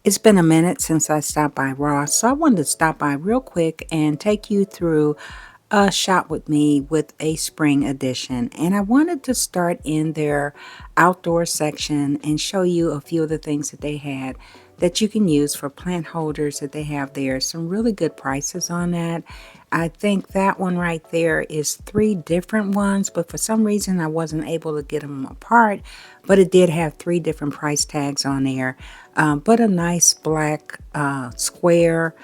It's been a minute since I stopped by Ross, so I wanted to stop by real quick and take you through a shop with me with a spring edition. And I wanted to start in their outdoor section and show you a few of the things that they had that you can use for plant holders that they have there. Some really good prices on that. I think that one right there is three different ones, but for some reason I wasn't able to get them apart. But it did have three different price tags on there. But a nice black square,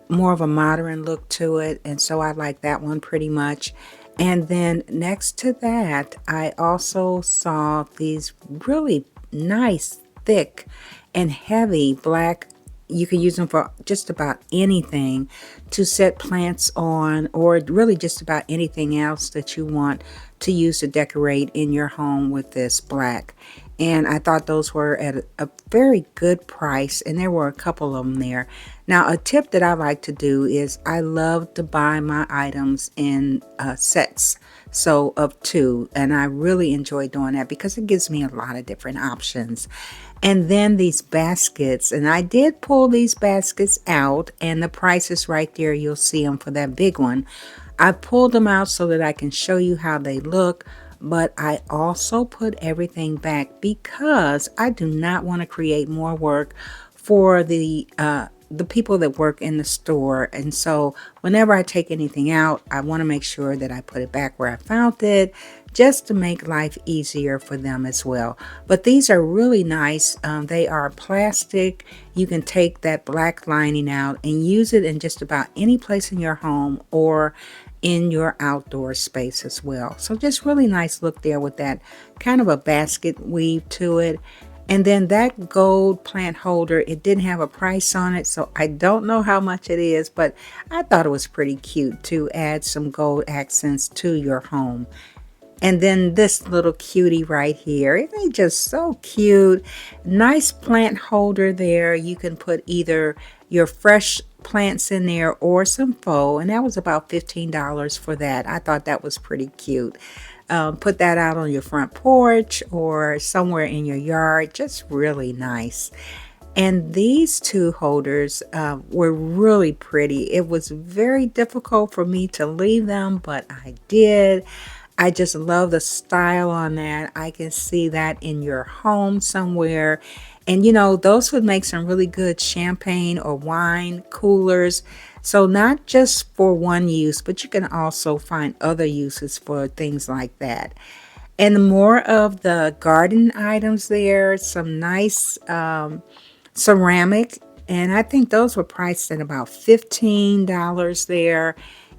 more of a modern look to it. And so I like that one pretty much. And then next to that, I also saw these really nice, thick, and heavy black. You can use them for just about anything to set plants on, or really just about anything else that you want to use to decorate in your home with this black. And I thought those were at a very good price, and there were a couple of them there. Now, a tip that I like to do is I love to buy my items in sets, so of two, and I really enjoy doing that because it gives me a lot of different options. And then these baskets, and I did pull these baskets out, and the price is right there. You'll see them for that big one. I pulled them out so that I can show you how they look, but I also put everything back because I do not want to create more work for the people that work in the store. And so whenever I take anything out, I want to make sure that I put it back where I found it, just to make life easier for them as well. But these are really nice. They are plastic. You can take that black lining out and use it in just about any place in your home or in your outdoor space as well. So just really nice look there with that kind of a basket weave to it. And then that gold plant holder, it didn't have a price on it, so I don't know how much it is, but I thought it was pretty cute to add some gold accents to your home. And then this little cutie right here, isn't he just so cute? Nice plant holder there. You can put either your fresh plants in there or some faux, and that was about $15 for that. I thought that was pretty cute. Put that out on your front porch or somewhere in your yard, just really nice. And these two holders were really pretty. It was very difficult for me to leave them, but I did. I just love the style on that. I can see that in your home somewhere. And those would make some really good champagne or wine coolers. So, not just for one use, but you can also find other uses for things like that. And more of the garden items there, some nice ceramic, and I think those were priced at about $15 there.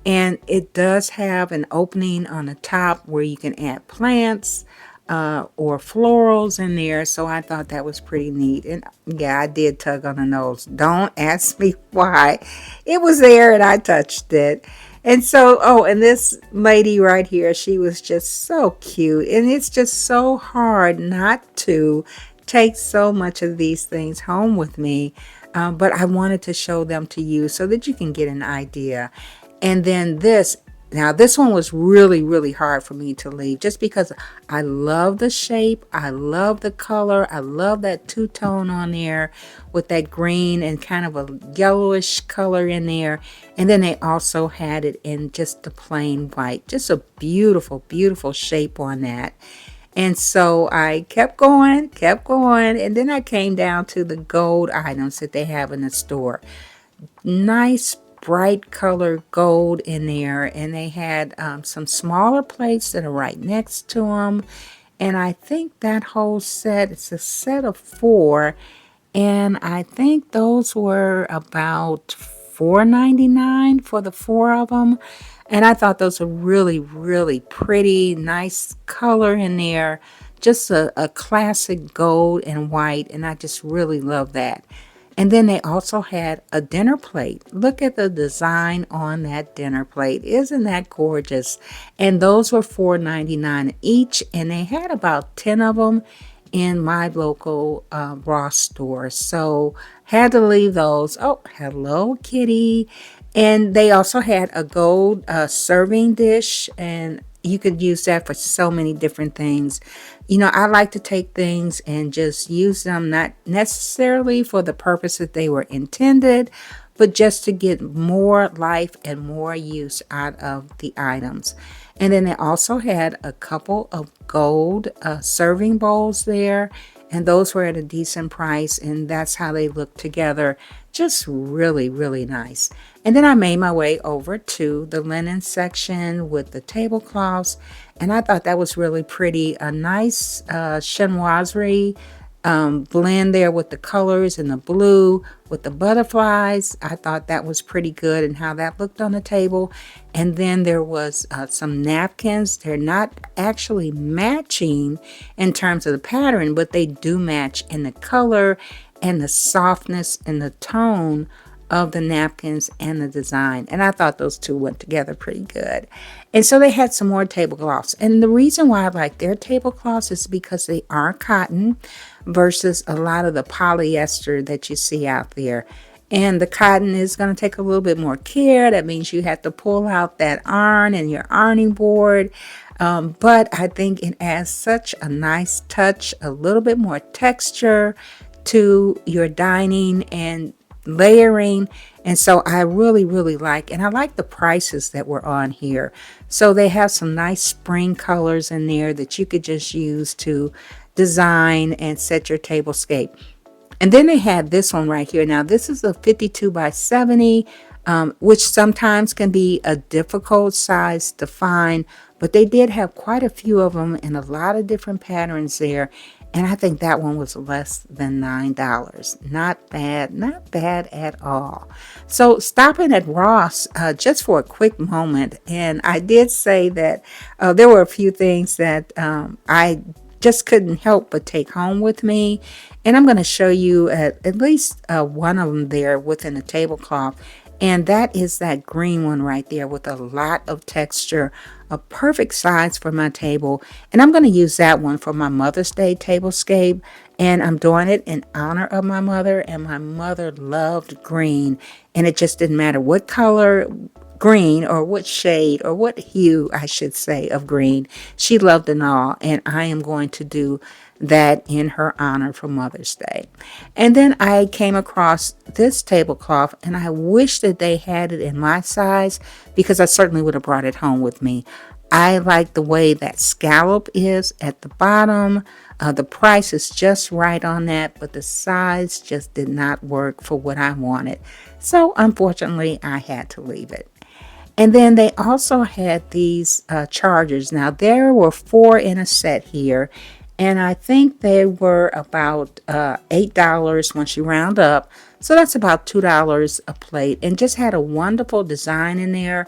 And it does have an opening on the top where you can add plants or florals in there. So I thought that was pretty neat. And yeah, I did tug on the nose. Don't ask me why. It was there and I touched it. And so, oh, and this lady right here, she was just so cute. And it's just so hard not to take so much of these things home with me. But I wanted to show them to you so that you can get an idea. And then now this one was really, really hard for me to leave just because I love the shape. I love the color. I love that two-tone on there with that green and kind of a yellowish color in there. And then they also had it in just the plain white. Just a beautiful, beautiful shape on that. And so I kept going, and then I came down to the gold items that they have in the store. Nice bright color gold in there, and they had some smaller plates that are right next to them. And I think that whole set, it's a set of four, and I think those were about $4.99 for the four of them. And I thought those were really, really pretty, nice color in there. Just a classic gold and white, and I just really love that. And then they also had a dinner plate. Look at the design on that dinner plate. Isn't that gorgeous? And those were $4.99 each, and they had about 10 of them in my local Ross store. So had to leave those. Oh, hello, kitty. And they also had a gold serving dish, and you could use that for so many different things. You know, I like to take things and just use them, not necessarily for the purpose that they were intended, but just to get more life and more use out of the items. And then they also had a couple of gold serving bowls there, and those were at a decent price, and that's how they look together. Just really, really nice. And then I made my way over to the linen section with the tablecloths, and I thought that was really pretty. A nice chinoiserie blend there with the colors and the blue with the butterflies. I thought that was pretty good and how that looked on the table. And then there was some napkins. They're not actually matching in terms of the pattern, but they do match in the color and the softness and the tone of the napkins and the design. And I thought those two went together pretty good. And so they had some more tablecloths. And the reason why I like their tablecloths is because they are cotton versus a lot of the polyester that you see out there. And the cotton is going to take a little bit more care. That means you have to pull out that iron and your ironing board. But I think it adds such a nice touch, a little bit more texture to your dining and layering. And so I really, really like, and I like the prices that were on here. So they have some nice spring colors in there that you could just use to design and set your tablescape. And then they had this one right here. Now this is a 52 by 70, which sometimes can be a difficult size to find, but they did have quite a few of them in a lot of different patterns there. And I think that one was less than $9. Not bad, not bad at all. So stopping at Ross just for a quick moment. And I did say that there were a few things that I just couldn't help but take home with me. And I'm going to show you at least one of them there within the tablecloth. And that is that green one right there with a lot of texture, a perfect size for my table. And I'm going to use that one for my Mother's Day tablescape. And I'm doing it in honor of my mother. And my mother loved green. And it just didn't matter what color green or what shade or what hue, I should say, of green. She loved it all. And I am going to do that in her honor for Mother's Day. And then I came across this tablecloth, and I wish that they had it in my size because I certainly would have brought it home with me. I like the way that scallop is at the bottom. The price is just right on that, but the size just did not work for what I wanted. So unfortunately, I had to leave it. And then they also had these chargers. Now there were 4 in a set here, and I think they were about $8 once you round up. So that's about $2 a plate, and just had a wonderful design in there.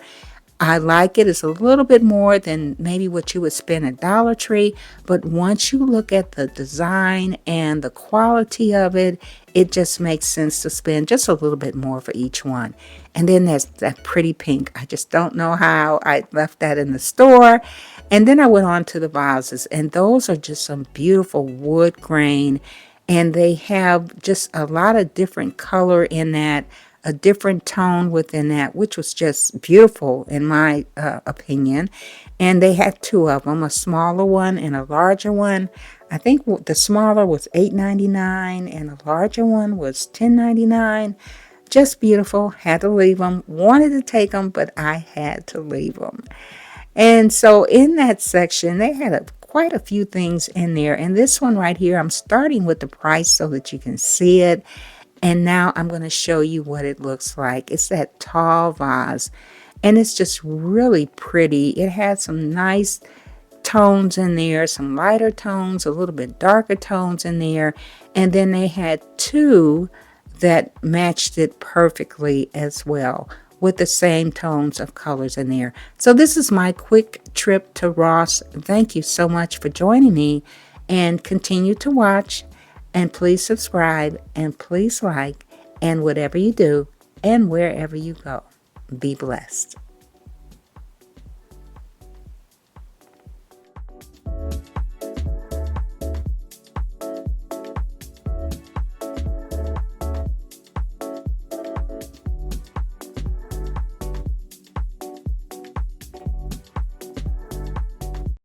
I like it. It's a little bit more than maybe what you would spend at Dollar Tree, but once you look at the design and the quality of it, it just makes sense to spend just a little bit more for each one. And then there's that pretty pink. I just don't know how I left that in the store. And then I went on to the vases, and those are just some beautiful wood grain, and they have just a lot of different color in that, a different tone within that, which was just beautiful in my opinion. And they had 2 of them, a smaller one and a larger one. I think the smaller was $8.99 and the larger one was $10.99. Just beautiful. Had to leave them. Wanted to take them, but I had to leave them. And so in that section, they had quite a few things in there. And this one right here, I'm starting with the price so that you can see it. And now I'm going to show you what it looks like. It's that tall vase, and it's just really pretty. It had some nice tones in there, some lighter tones, a little bit darker tones in there. And then they had 2 that matched it perfectly as well, with the same tones of colors in there. So this is my quick trip to Ross. Thank you so much for joining me, and continue to watch. And please subscribe, and please like, and whatever you do and wherever you go, be blessed.